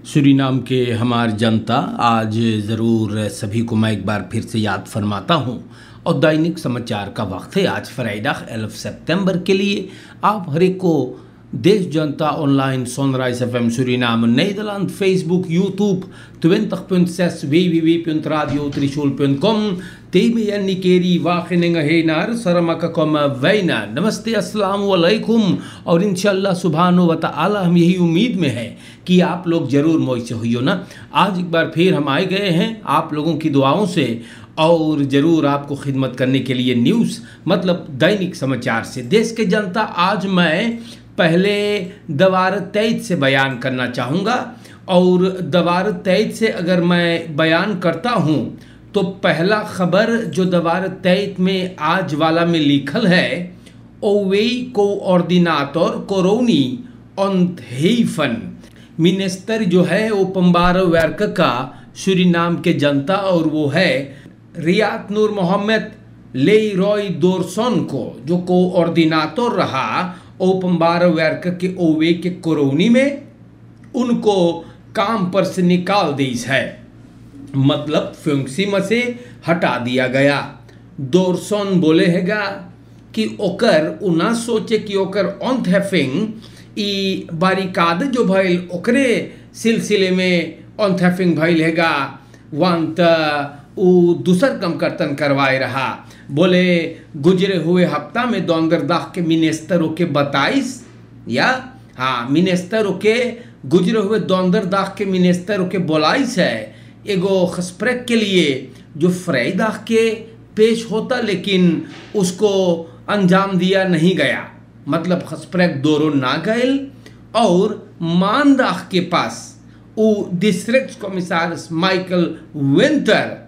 Suriname के हमार जनता, आज ज़रूर सभी को मैं एक बार फिर से याद फरमाता हूँ और दैनिक समाचार का वक्त है। आज फ्राइडे 11 सितंबर के लिए आप हर एक को देश जनता online Sunrise FM Suriname Nederland, Facebook, YouTube 20.6 www.radiotrishul.com TBN Nikeri Wageningen Henar Saramakakom Wैना। नमस्ते, अस्सलाम वालेकुम। और इंशाल्लाह सुभानो व तआला हम यही उम्मीद में है कि आप लोग ज़रूर मौज से हुई हो ना। आज एक बार फिर हम आए गए हैं आप लोगों की दुआओं से और ज़रूर आपको खिदमत करने के लिए न्यूज़ मतलब दैनिक समाचार से। देश के जनता, आज मैं पहले दवार 23 से बयान करना चाहूँगा और दवार 23 से अगर मैं बयान करता हूँ तो पहला खबर जो दवार 23 में आज वाला में लिखल है, ओवेई कोऑर्डिनाtor कोरोनी ऑन्थेफन मिनिस्टर जो है ओपम्बार वर्क का सूरीनाम के जनता, और वो है रियात नूर मोहम्मद लेरॉय दोरसन को जो कोऑर्डिनाtor रहा ओपम्बार वर्क के ओवे के कोरोनी में, उनको काम पर से निकाल दी है, मतलब फंक्सी में से हटा दिया गया। दोरसन बोले हैगा कि ओकर उना सोचे कि ओकर ऑन्थेफिंग ई बारिकाद जो भइल ओकरे सिलसिले में ऑन्थेफिंग भइल हैगा, वंत उ दूसर कम कर्तन करवाए रहा। बोले गुजरे हुए हफ्ता में दोंदरदाह के मिनिस्टरों के 22 मिनिस्टरों के गुजरे हुए दोंदरदाह के मिनिस्टरों के 22 है एगो खस्प्रेक के लिए जो फ्राइदाह के पेश होता, लेकिन उसको अंजाम दिया नहीं गया, मतलब खस्प्रेक दोरो ना गए। और मानदाह के पास वो district commissioner Michael Venter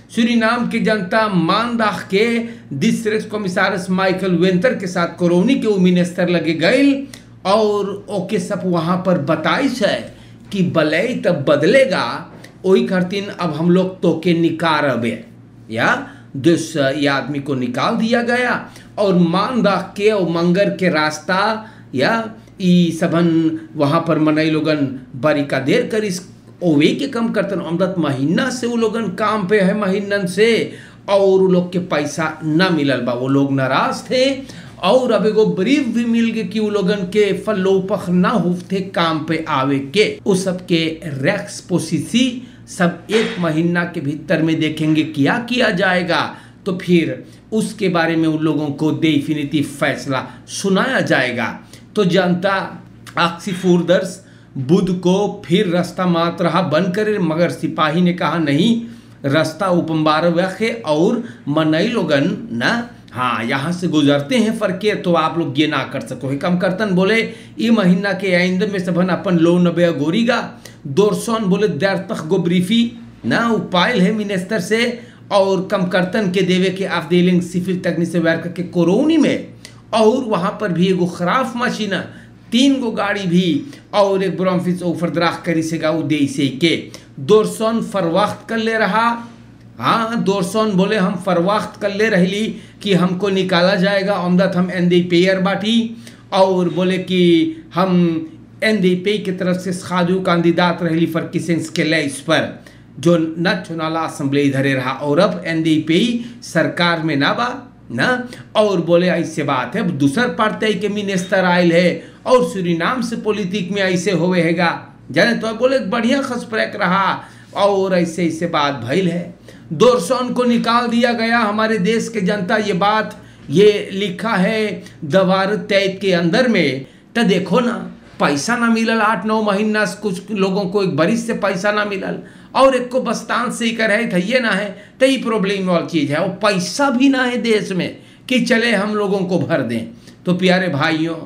Suriname की जनता मानदाह के डिस्ट्रिक्ट कमिश्नर माइकल वेंटर के साथ कोरोनी के वो मिनिस्टर लगे गए और ओके सब वहाँ पर बताइश है कि बलई तब बदलेगा, वही करतीन अब हम लोग तो के निकारबे ये आदमी को निकाल दिया गया। और मानदाह के और मंगर के रास्ता ई सबन वहाँ पर मनई लोगन बारिका देर कर इस ओवे के कम करतन अमदत महीना से वो लोगन काम पे है महीनन से, और वो लोग के पैसा ना मिलल बा, वो लोग नाराज थे। और अब एगो ब्रीफ भी मिल गए कि वो लोगन के फलोपख ना होते काम पे आवे के, उस सब के रैक्स पोसिसी सब एक महीना के भीतर में देखेंगे क्या किया जाएगा, तो फिर उसके बारे में उन लोगों को डेफिनेटिव फैसला सुनाया जाएगा। तो जनता आक्सीफूरदर्स बुध को फिर रास्ता मात रहा बंद करे, मगर सिपाही ने कहा नहीं, रास्ता उपम्बार है और मनई लोगन ना यहाँ से गुजरते हैं फरके, तो आप लोग ये ना कर सको है। कम करतन बोले ई महीना के आइंद में सबन अपन लो नबे गोरीगा। दोरसन बोले देर तक गो ब्रीफी ना उपायल है मिनिस्टर से, और कम करतन के देवे के अफडेलिंग सिविल टेक्निक वर्क के कोरोनी में, और वहाँ पर भी एगो खराब मशीना 3 गो गाड़ी भी और एक ब्रॉम्फिस ओफरद्राख करी सेगा उदय से के दोरसन फरवाख्त कर ले रहा। दोरसन बोले हम फरवाख्त कर ले रही कि हमको निकाला जाएगा, अमदत हम NDP बाटी, और बोले कि हम NDP की तरफ से खाजू कैंडिडेट रही फर किसेंस के लिए इस पर जो न चुनाला असम्बली धरे रहा, और अब NDP सरकार में ना बा ना। और बोले ऐसे बात है दूसर पार्टी के मिनिस्टर आयल है और सूरीनाम से पॉलिटिक में ऐसे होवे हैगा जाने, तो बोले बढ़िया खसप्रेक रहा और ऐसे ऐसे बात भइल है। दोरसन को निकाल दिया गया हमारे देश के जनता, ये बात ये लिखा है दवार 23 के अंदर में। तो देखो ना, पैसा ना मिलल 8-9 महीना से, कुछ लोगों को एक बरिस से पैसा ना मिलल, और एक को बस्तान से ही कर है ये ना है, तो ये प्रॉब्लम वाली चीज़ है। और पैसा भी ना है देश में कि चले हम लोगों को भर दें। तो प्यारे भाइयों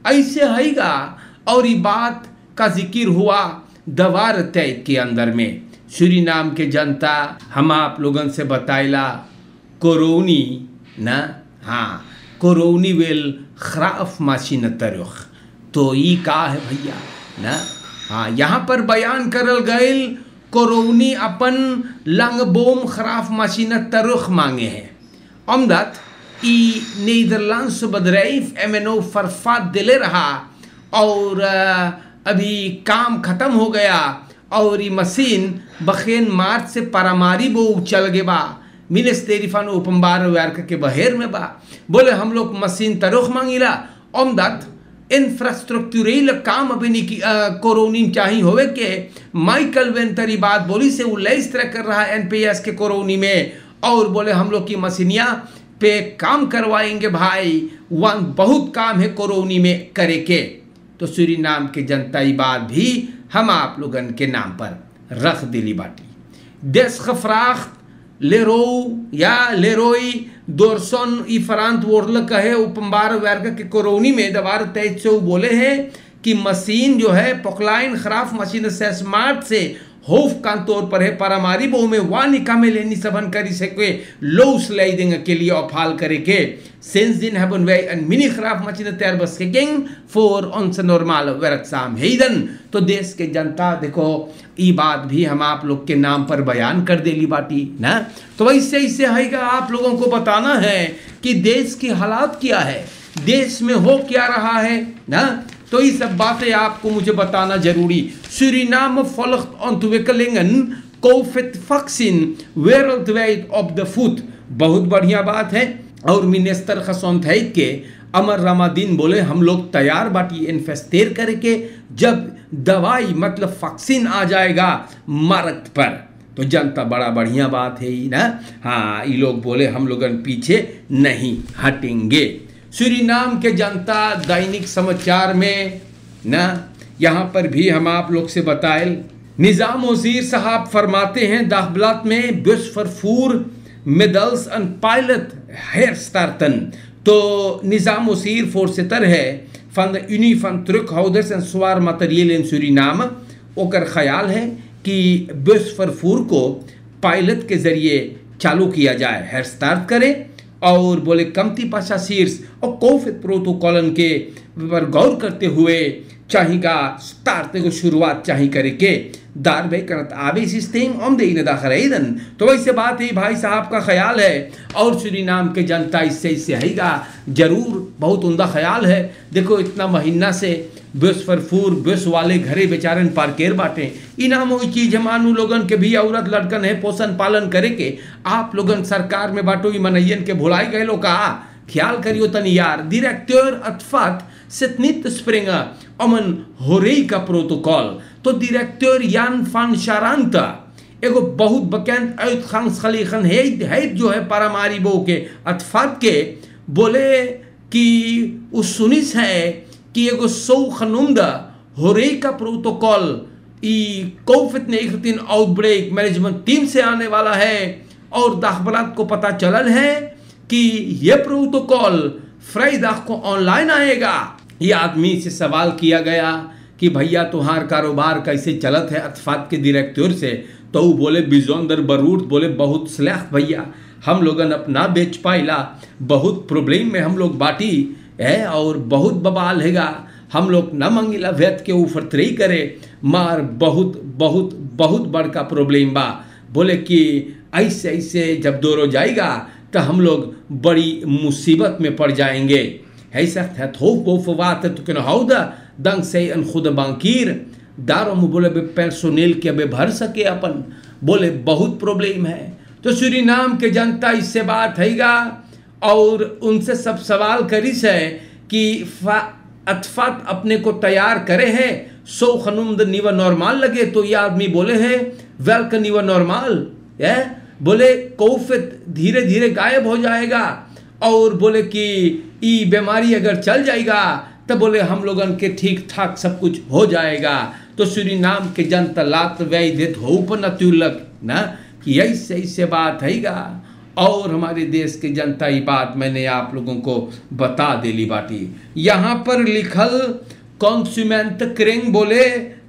ऐसे हैगा, और ये बात का जिक्र हुआ दवार 23 के अंदर में। सूरीनाम के जनता, हम आप लोगन से बताइला कोरोनी ना, कोरोनी वेल खराफ माशीन तरुख, तो ये का है भैया ना। यहाँ पर बयान करल गए कोरोनी अपन लंग बोम खराफ मशीन तरुख मांगे हैं, अमदत ई नीदरलैंड से बदरईफ MNO फरफात दिले रहा, और अभी काम खत्म हो गया और ये मशीन बखेन मार्च से पारामारी बो चल गे बा मिनिस्टेरी फन उपम्बार वर्क के बहेर में बा। बोले हम लोग मशीन तरुख मांगिला ओमदत इंफ्रास्ट्रक्चरल काम अभी कोरोनी चाहिए होवे के माइकल वेंतरी बात बोली से वो इस तरह कर रहा है एनपीएस के कोरोनी में और बोले हम लोग की मशीनिया पे काम करवाएंगे भाई वहाँ बहुत काम है कोरोनी में करे के। तो सूरीनाम के जनता ये बात भी हम आप लोगन के नाम पर रख दिली बाटी। देश खफराख लेरो या लेरोई दोरसन इफरांत वोरल कहे उपम्बार वर्ग के कोरोनी में दबार तेज से बोले हैं कि मशीन जो है पोकलाइन खराफ मशीन से स्मार्ट से होफ का तौर पर है पारामारी बहु में वानिका में लेनी सबन करी सके लो स्लाइडिंग के लिए अफाल करे के सेंस दिन है वे मिनी खराफ मशीन तैयार बस के गेंग फॉर ऑनस नॉर्मल वर्क साम हेदन। तो देश के जनता देखो ये बात भी हम आप लोग के नाम पर बयान कर देली बाटी ना। तो वैसे इससे हैगा आप लोगों को बताना है कि देश की हालात क्या है, देश में हो क्या रहा है ना। तो ये सब बातें आपको मुझे बताना जरूरी। Suriname volgt ontwikkelingen COVID-vaccin wereldwijd op de voet, बहुत बढ़िया बात है। और मिनिस्टर खसौंथैत के अमर रमादीन बोले हम लोग तैयार बाटी इन्वेस्टेर करके जब दवाई मतलब वैक्सीन आ जाएगा मार्केट पर। तो जनता बड़ा बढ़िया बात है ही ना। हाँ ये लोग बोले हम लोगन पीछे नहीं हटेंगे। सूरीनाम के जनता दैनिक समाचार में ना यहाँ पर भी हम आप लोग से बताएं निजाम वजीर साहब फरमाते हैं दाखबलात में बस फरफूर मेडल्स एंड पायलट हेयर स्टार्टन। तो निजाम वजीर फोरसिटर है van de Unie van Terughouders en Zwaar Materieel in Suriname ओकर ख्याल है कि बस फरफूर को पायलट के जरिए चालू किया जाए, हेयर स्टार्ट करें और बोले कमती पाशा शीर्ष और कोविड प्रोटोकॉल के पर गौर करते हुए चाहिएगा स्टार्ट को शुरुआत चाहिए करे के दार भाई करत आवे सिस्टम हम दे नदा खरीदन। तो वैसे बात है भाई साहब का ख्याल है और सूरीनाम के जनता इससे हैगा जरूर बहुत उम्दा ख्याल है। देखो इतना महीना से बस फरफूर बस वाले घरे बेचारन पार्केर बाटे इनाम वही चीज मानू लोगन के भी औरत लड़कन है पोषण पालन करे के आप लोगन सरकार में बाटो मनैयन के भुलाई गए लो का ख्याल करियो तनी यार। डायरेक्टर अतफात zit niet te springen om een horeca protocol। तो डायरेक्टर यान फान शारांता एगो बहुत बकैंत uitgangsgelegen है जो है पारामारी बो के अतफात के बोले कि उस सुनिस है कि एगो सौ खनुमदा होरेका प्रोटोकॉल ई कोविड-19 आउटब्रेक मैनेजमेंट टीम से आने वाला है और दाखबलात को पता चलल है कि यह प्रोटोकॉल फ्राइडे को ऑनलाइन आएगा। ये आदमी से सवाल किया गया कि भैया तुम्हार कारोबार कैसे चलत है अतफात के डायरेक्टर से। तो वो बोले बिजोंदर बरूट बोले बहुत स्लैख भैया हम लोगन अपना बेच पाइला बहुत प्रॉब्लम में हम लोग बाटी है और बहुत बवाल हैगा हम लोग न मंगिला वेत के ऊपर त्रई करे मार बहुत बहुत बहुत बड़का प्रॉब्लम बा। बोले कि ऐसे ऐसे जब दौर जाएगा तो हम लोग बड़ी मुसीबत में पड़ जाएंगे। Hij zegt het hoofd boven water te kunnen houden dankzij een goede bankier। daarom बोले बे personeel के बे भर सके अपन बोले बहुत प्रॉब्लम है। तो सूरीनाम के जनता इससे बात हैगा और उनसे सब सवाल करिस है कि अतफात अपने को तैयार करे है 100 खनुम द नीवा नॉर्मल लगे। तो ये आदमी बोले है वेल का नीवा नॉर्मल है बोले कोविड धीरे धीरे गायब हो जाएगा और बोले कि ये बीमारी अगर चल जाएगा तो बोले हम लोगन के ठीक ठाक सब कुछ हो जाएगा। तो सूरीनाम के जनता लात वैदित हो पर नतुलक ना कि ऐसे बात हैगा और हमारे देश के जनता ये बात मैंने आप लोगों को बता देली बाटी। यहाँ पर लिखल कंज्यूमेंट बोले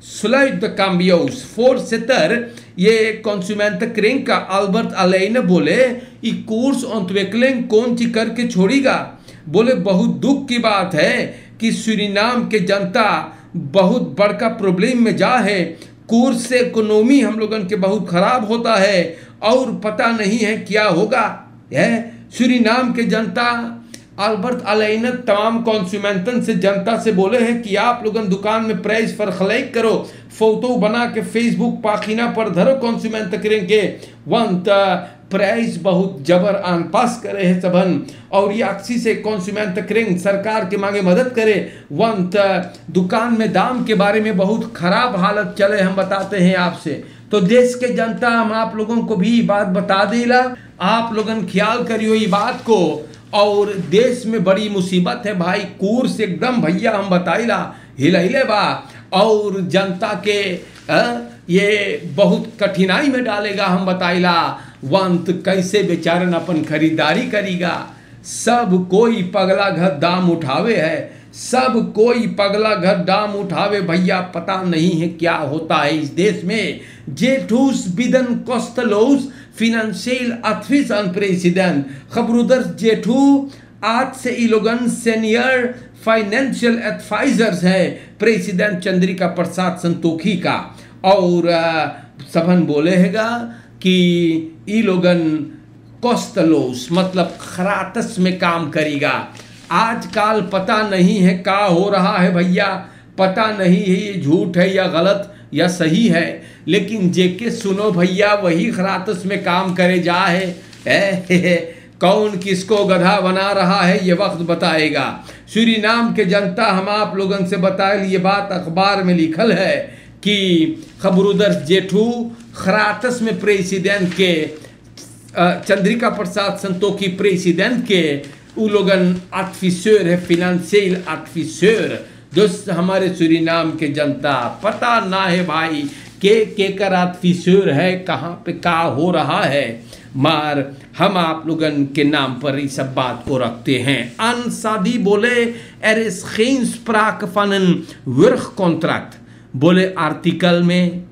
स्लाइड द काम्बियोस फोरसिटर ये कंज्यूमेंट का अल्बर्ट अलेन बोले ये कोर्स ontwikkeling कौन सी करके छोड़ेगा। बोले बहुत दुख की बात है कि सूरीनाम के जनता बहुत बड़का प्रॉब्लम में जा है। कोर्स से इकोनॉमी हम लोगन के बहुत खराब होता है और पता नहीं है क्या होगा। है सूरीनाम के जनता अल्बर्ट अलैना तमाम कॉन्स्यूमेंटन से, जनता से बोले हैं कि आप लोगन दुकान में प्राइस पर खलाइक करो, फोटो बना के फेसबुक पाखिना पर धरो कॉन्स्यूमेंट करेंगे वंत प्राइस बहुत जबर आन पास करे है सबन, और ये अक्सी से कॉन्स्यूमेंट करेंगे सरकार के मांगे मदद करे वंत दुकान में दाम के बारे में बहुत खराब हालत चले, हम बताते हैं आपसे। तो देश के जनता हम आप लोगों को भी बात बता देला, आप लोगन ख्याल करियो ये बात को। और देश में बड़ी मुसीबत है भाई, कोर्स एकदम भैया हम बताइला हिले बा, और जनता के ये बहुत कठिनाई में डालेगा, हम बताइला वंत कैसे बेचारन अपन खरीदारी करेगा। सब कोई पगला घर दाम उठावे है, सब कोई पगला घर दाम उठावे भैया, पता नहीं है क्या होता है इस देश में। जेठूस बिदन कोस्टलोस फिनेंशियल अथविसन प्रेसिडेंट खबरुदर जेठू आज से इलोगन सीनियर फाइनेंशियल एडवाइजर्स है प्रेसिडेंट चंद्रिका प्रसाद संतोखी का, और सबन बोले हैगा कि इलोगन कोस्टलोस मतलब खरातस में काम करेगा। आजकल पता नहीं है क्या हो रहा है भैया, पता नहीं है ये झूठ है या गलत या सही है, लेकिन जेके सुनो भैया वही खरातस में काम करे जा है। कौन किसको गधा बना रहा है ये वक्त बताएगा। सूरीनाम के जनता हम आप लोगों से बताए, ये बात अखबार में लिखल है कि खबरुदर जेठू खरातस में प्रेसिडेंट के चंद्रिका प्रसाद संतोखी प्रेसिडेंट के उलोगन आर्टिफिशियर है, फिनेंशियल आर्टिफिशियर। दोस्त हमारे सूरीनाम के जनता पता ना है भाई के कर आर्टिफिशियर है, कहाँ पे क्या हो रहा है, मार हम आप लोगन के नाम पर इस सब बात को रखते हैं। अन सादी बोले एरिस खींस प्राक फनन वर्ख कॉन्ट्रैक्ट बोले आर्टिकल में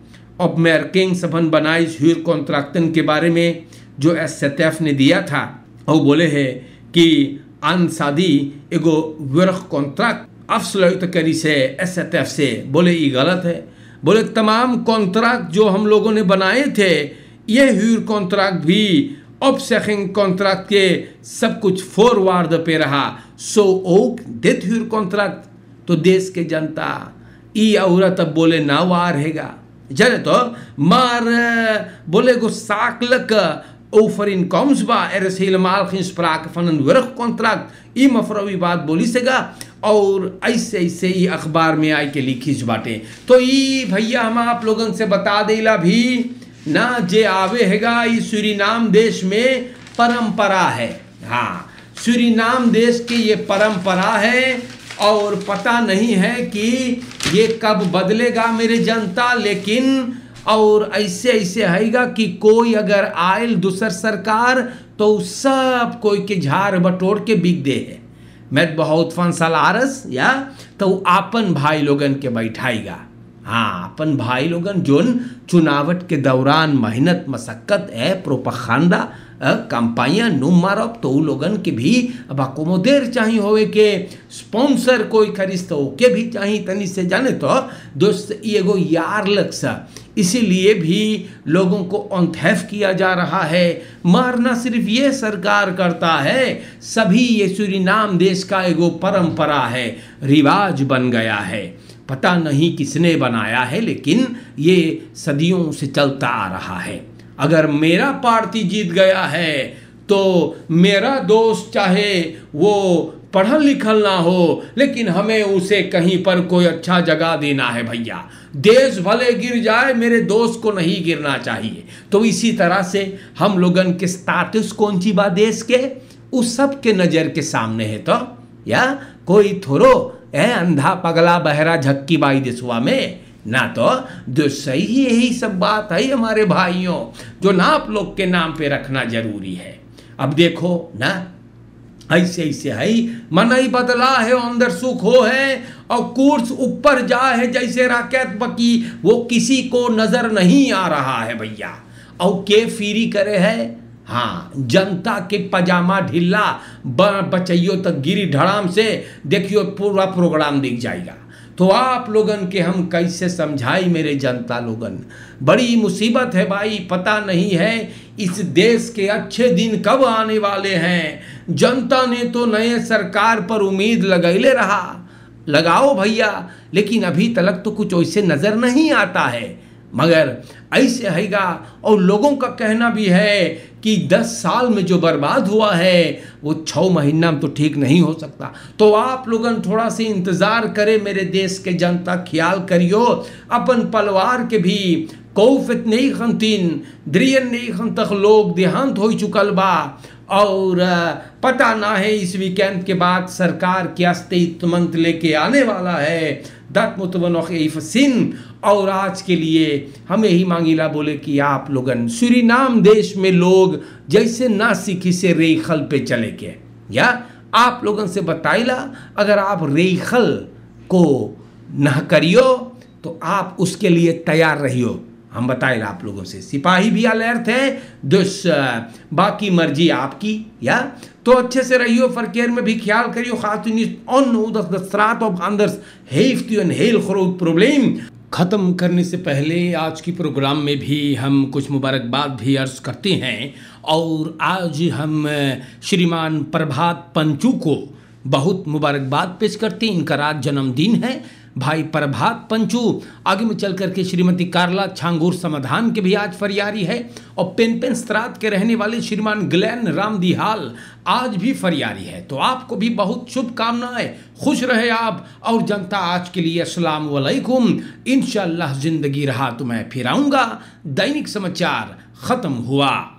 ऑपमेर्किंग सबन बनाइज हुई कॉन्ट्रैक्टन के बारे में जो एसएटीएफ ने दिया था, और बोले है कि अन सादी एगो वर्ख कॉन्ट्रैक्ट अफसलोत करी से एसएटीएफ से, बोले ये गलत है। बोले तमाम कॉन्ट्रैक्ट जो हम लोगों ने बनाए थे ये ह्यूर कॉन्ट्रैक्ट भी ऑपसेखिंग कॉन्ट्रैक्ट के सब कुछ फॉरवर्ड पे रहा, सो ओक डेथ ह्यूर कॉन्ट्रैक्ट। तो देश के जनता ई औरत अब बोले ना वार हैगा जने तो मार बोले गो साकलक ओफर इनकम्स बा एरसेल मालखिन स्प्राक फनन वर्क कॉन्ट्रैक्ट ई मफरवी बात बोली सेगा, और ऐसे ऐसे ही अखबार में आई के लिखिस बाटे। तो ई भैया हम आप लोगन से बता देला भी ना जे आवे हैगा, ई सूरीनाम देश में परंपरा है। हाँ, सूरीनाम देश की ये परंपरा है, और पता नहीं है कि ये कब बदलेगा मेरे जनता, लेकिन और ऐसे ऐसे हैगा कि कोई अगर आयल दूसर सरकार तो सब कोई के झाड़ बटोर के बिक दे है। मैं बहुत फंसलारस या तो आपन भाई लोगन के बैठाएगा। हाँ, अपन भाई लोगन जोन चुनावट के दौरान मेहनत मशक्कत है प्रोपगंडा कंपानियां नुम मारब, तो लोगन के भी अब अकोमोदेर चाहिए होवे के स्पॉन्सर कोई खरीद तो के भी चाहिए तनी से जाने तो दोस्त एगो यार लक्ष्य, इसीलिए भी लोगों को अनथैफ किया जा रहा है। मारना सिर्फ ये सरकार करता है, सभी ये सूरीनाम देश का एगो परंपरा है, रिवाज बन गया है। पता नहीं किसने बनाया है, लेकिन ये सदियों से चलता आ रहा है। अगर मेरा पार्टी जीत गया है तो मेरा दोस्त चाहे वो पढ़ल लिखल ना हो, लेकिन हमें उसे कहीं पर कोई अच्छा जगह देना है भैया। देश भले गिर जाए, मेरे दोस्त को नहीं गिरना चाहिए। तो इसी तरह से हम लोगन के स्टेटस कौन सी बा देश के, उस सब के नज़र के सामने है। तो या कोई थोड़ो है अंधा पगला बहरा झक्की बाई देशवा में ना, तो सही यही सब बात है हमारे भाइयों, जो ना आप लोग के नाम पे रखना जरूरी है। अब देखो ना, ऐसे ऐसे है मनई बदला है, अंदर सुख हो है, और कोर्स ऊपर जा है जैसे राकेट बकी, वो किसी को नजर नहीं आ रहा है भैया। और के फ्री करे है, हाँ, जनता के पजामा ढिल्ला बचैयो तक गिरी धड़ाम से, देखियो पूरा प्रोग्राम दिख जाएगा। तो आप लोगन के हम कैसे समझाई मेरे जनता लोगन, बड़ी मुसीबत है भाई। पता नहीं है इस देश के अच्छे दिन कब आने वाले हैं। जनता ने तो नए सरकार पर उम्मीद लगैले रहा, लगाओ भैया, लेकिन अभी तक तो कुछ वैसे नजर नहीं आता है। मगर ऐसे हैगा, और लोगों का कहना भी है कि 10 साल में जो बर्बाद हुआ है वो 6 महीना में तो ठीक नहीं हो सकता। तो आप लोगन थोड़ा सा इंतजार करे, मेरे देश के जनता, ख्याल करियो अपन परिवार के भी। कौफत नहीं खंतीन द्रियन नहीं खन तक लोग देहांत हो चुकल बा, और पता ना है इस वीकेंड के बाद सरकार क्या स्टेटमेंट लेके आने वाला है। दत मुतवनसिन, और आज के लिए हमें ही मांगीला बोले कि आप लोगन सूरीनाम देश में लोग जैसे ना सीखी से रेखल पे चले के, या आप लोगन से बताइला अगर आप रेखल को न करियो तो आप उसके लिए तैयार रहियो। हम बताएगा आप लोगों से, सिपाही भी अलर्ट है, बाकी मर्जी आपकी, या तो अच्छे से रहियो, फरकेर में भी ख्याल करियो। प्रॉब्लम ख़त्म करने से पहले आज की प्रोग्राम में भी हम कुछ मुबारकबाद भी अर्ज करते हैं, और आज हम श्रीमान प्रभात पंचू को बहुत मुबारकबाद पेश करते हैं। इनका रात जन्मदिन है भाई प्रभात पंचू। आगे में चल करके श्रीमती कारला छांगूर समाधान के भी आज फरियारी है, और पेन स्त्राद के रहने वाले श्रीमान ग्लैन राम दिहाल आज भी फरियारी है। तो आपको भी बहुत शुभकामनाएं, खुश रहे आप और जनता। आज के लिए अस्सलाम वालेकुम। इंशाअल्लाह जिंदगी रहा तो मैं फिर आऊँगा। दैनिक समाचार खत्म हुआ।